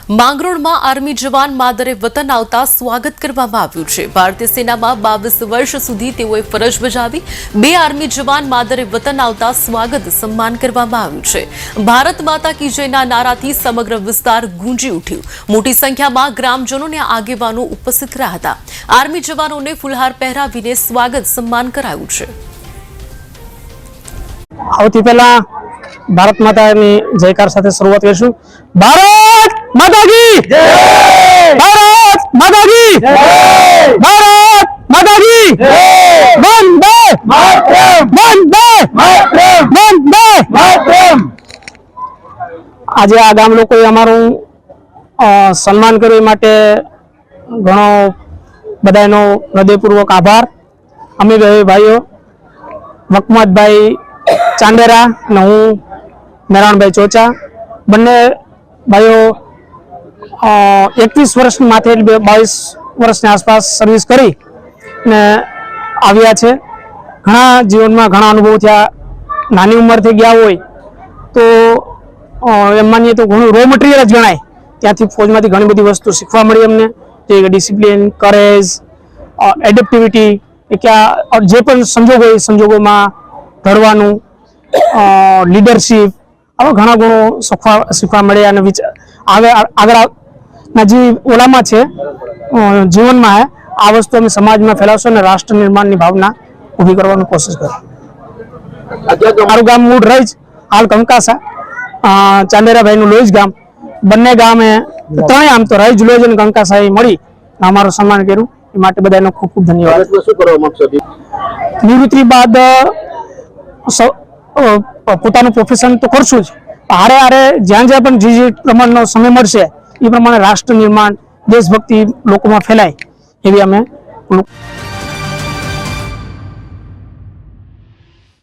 માંગરોળમાં army જવાન માદરે વતન આવતા સ્વાગત કરવામાં આવ્યું છે। ભારતીય સેનામાં 22 વર્ષ સુધી તેઓએ ફરજ બજાવી। 2 આર્મી જવાન માદરે વતન આવતા સ્વાગત સન્માન કરવામાં આવ્યું છે। ભારત માતા કી જયના નારાથી સમગ્ર વિસ્તાર ગૂંજી ઉઠ્યું। મોટી સંખ્યામાં ગ્રામજનો અને આગેવાનો ઉપસ્થિત રહ્યા હતા। આર્મી જવાનોને ફુલહાર પહેરાવીને સ્વાગત સન્માન કરાયું છે। સૌથી પહેલા भारत माता जयकार साथे शुरुआत करीशुं। भारत माता की जय, भारत माता की जय, भारत माता की जय, वंदे मातरम, वंदे मातरम, वंदे मातरम। आज आ गाम लोकोए अमारुं सन्मान कर्युं ए माटे घणो बधानो हृदयपूर्वक आभार। अमे भाईओ मकमदभाई चांदेरा ने हूँ नारायणभाई चोचा बने भाईओ 21 वर्ष माथे 22 वर्ष आसपास सर्विस करी ने आव्या छे। घणा जीवन में घणा अनुभव थया। नानी उमर थी गया होय तो एम मानीए तो घणुं रो मटीरियल ज गणाय। त्यांथी फौजमांथी घणी बधी वस्तु शीखवा मळी अमने, जे डिसिप्लिन, करेज, एडेप्टिविटी के जे पण संजोगो होय संजोगोमां धरवानुं, लीडरशीप आवा घणा गुणों शीखवा मळ्या अने आगळना जे ओलामां छे जीवनमां है आ वस्तु अमे समाजमां फैलावशुं अने राष्ट्र निर्माणनी भावना ऊभी करवानी कोशिश करीशुं। मारुं गाम मूळ रईज, हाल कंकासा, चांदेराभाईनुं लोईज गाम, बंने गामे त्रणेय आम तो रईज, लोईज अने कंकासाए मळी अमारुं सन्मान कर्युं। ए माटे बधानो खूब खूब धन्यवाद। निवृत्ति बाद પોતાનું પ્રોફેશન તો કરશું જ, હારે હારે જ્યાં જ્યાં પણ જે પ્રમાણનો સમય મળશે એ પ્રમાણે રાષ્ટ્ર નિર્માણ, દેશભક્તિ લોકોમાં ફેલાય એવી અમે